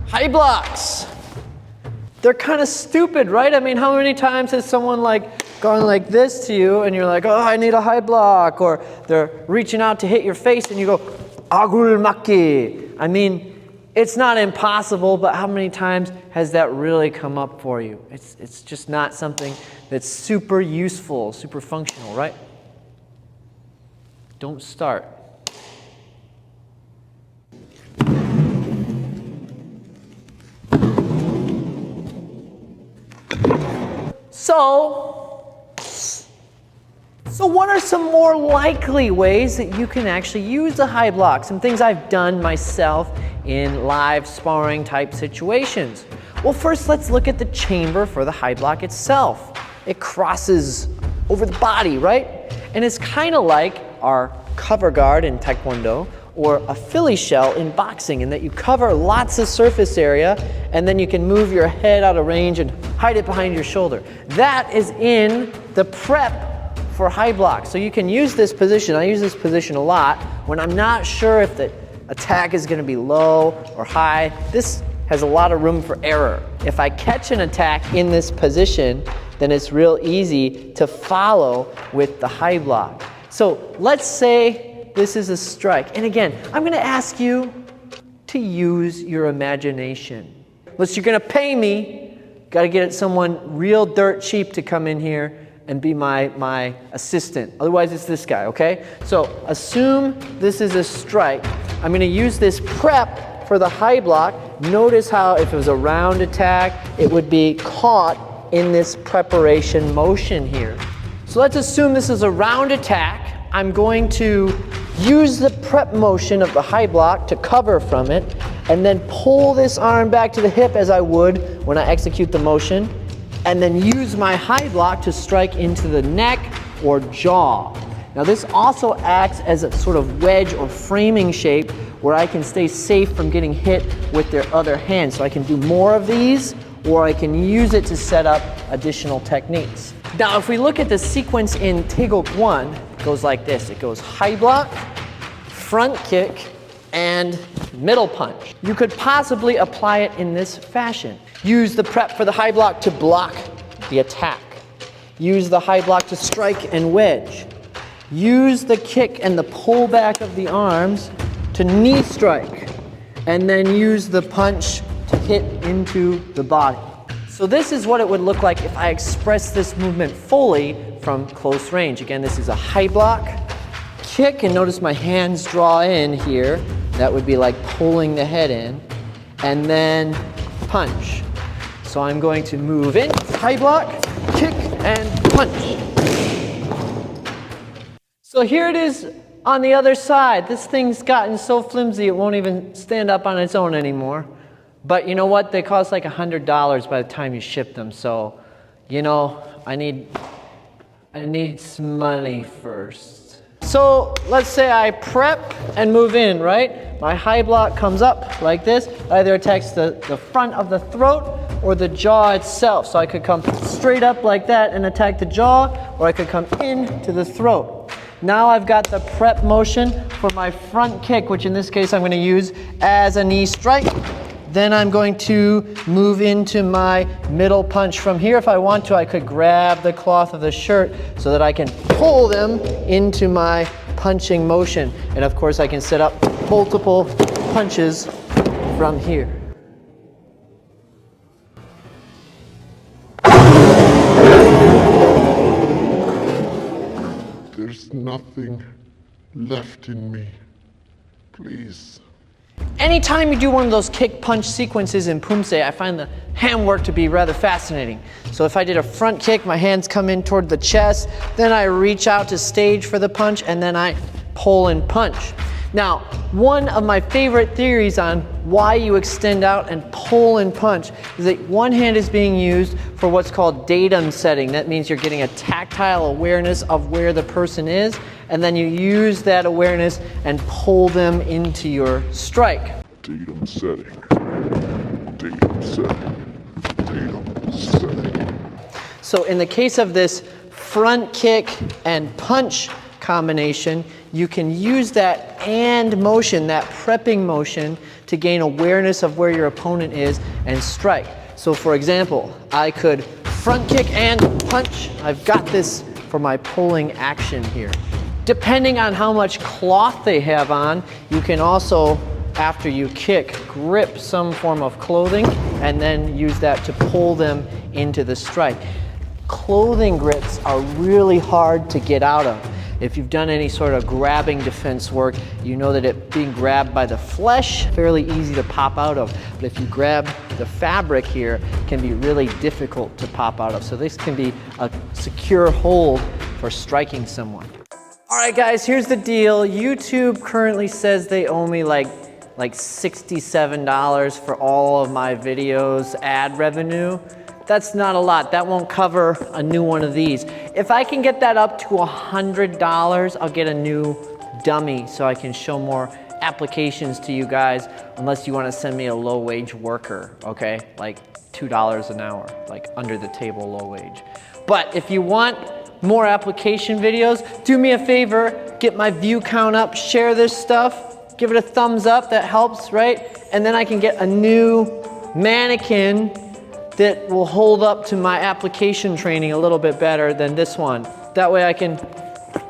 High blocks. They're kind of stupid, right? I mean, how many times has someone like gone like this to you and you're like, oh, I need a high block, or they're reaching out to hit your face and you go, agul maki. I mean, it's not impossible, but how many times has that really come up for you? It's just not something that's super useful, super functional, right? Don't start. So what are some more likely ways that you can actually use a high block? Some things I've done myself in live sparring type situations. Well, first let's look at the chamber for the high block itself. It crosses over the body, right? And it's kind of like our cover guard in Taekwondo or a Philly shell in boxing, in that you cover lots of surface area and then you can move your head out of range and hide it behind your shoulder. That is in the prep for high block. So you can use this position. I use this position a lot when I'm not sure if the attack is going to be low or high. This has a lot of room for error. If I catch an attack in this position, then it's real easy to follow with the high block. So let's say this is a strike. And again, I'm going to ask you to use your imagination. Unless you're going to pay me, got to get someone real dirt cheap to come in here and be my assistant. Otherwise, it's this guy, okay? So assume this is a strike. I'm going to use this prep for the high block. Notice how if it was a round attack, it would be caught in this preparation motion here. So let's assume this is a round attack. I'm going to use the prep motion of the high block to cover from it, and then pull this arm back to the hip as I would when I execute the motion, and then use my high block to strike into the neck or jaw. Now this also acts as a sort of wedge or framing shape where I can stay safe from getting hit with their other hand. So I can do more of these, or I can use it to set up additional techniques. Now if we look at the sequence in Taegeuk 1, it goes like this. It goes high block, front kick, and middle punch. You could possibly apply it in this fashion. Use the prep for the high block to block the attack. Use the high block to strike and wedge. Use the kick and the pull back of the arms to knee strike. And then use the punch to hit into the body. So this is what it would look like if I express this movement fully from close range. Again, this is a high block, kick, and notice my hands draw in here. That would be like pulling the head in. And then punch. So I'm going to move in, high block, kick, and punch. So here it is on the other side. This thing's gotten so flimsy it won't even stand up on its own anymore. But you know what? They cost like $100 by the time you ship them. So, you know, I need some money first. So let's say I prep and move in, right? My high block comes up like this. Either attacks the front of the throat or the jaw itself. So I could come straight up like that and attack the jaw, or I could come into the throat. Now I've got the prep motion for my front kick, which in this case I'm going to use as a knee strike. Then I'm going to move into my middle punch. From here, if I want to, I could grab the cloth of the shirt so that I can pull them into my punching motion. And of course, I can set up multiple punches from here. There's nothing left in me. Please. Anytime you do one of those kick punch sequences in Poomsae, I find the handwork to be rather fascinating. So if I did a front kick, my hands come in toward the chest, then I reach out to stage for the punch, and then I pull and punch. Now, one of my favorite theories on why you extend out and pull and punch is that one hand is being used for what's called datum setting. That means you're getting a tactile awareness of where the person is, and then you use that awareness and pull them into your strike. Datum setting. Datum setting. Datum setting. So in the case of this front kick and punch combination, you can use that hand motion, that prepping motion to gain awareness of where your opponent is and strike. So for example, I could front kick and punch. I've got this for my pulling action here. Depending on how much cloth they have on, you can also, after you kick, grip some form of clothing and then use that to pull them into the strike. Clothing grips are really hard to get out of. If you've done any sort of grabbing defense work, you know that it being grabbed by the flesh, fairly easy to pop out of. But if you grab the fabric here, it can be really difficult to pop out of. So this can be a secure hold for striking someone. All right, guys, here's the deal. YouTube currently says they owe me like $67 for all of my videos ad revenue. That's not a lot. That won't cover a new one of these. If I can get that up to $100, I'll get a new dummy so I can show more applications to you guys, unless you want to send me a low-wage worker, okay? Like $2 an hour, like under the table low wage. But if you want more application videos, do me a favor, get my view count up, share this stuff, give it a thumbs up, that helps, right? And then I can get a new mannequin that will hold up to my application training a little bit better than this one. That way I can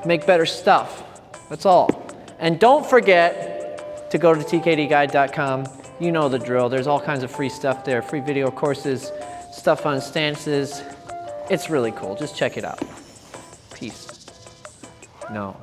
make better stuff. That's all. And don't forget to go to tkdguide.com. You know the drill. There's all kinds of free stuff there. Free video courses, stuff on stances. It's really cool. Just check it out. Peace. No.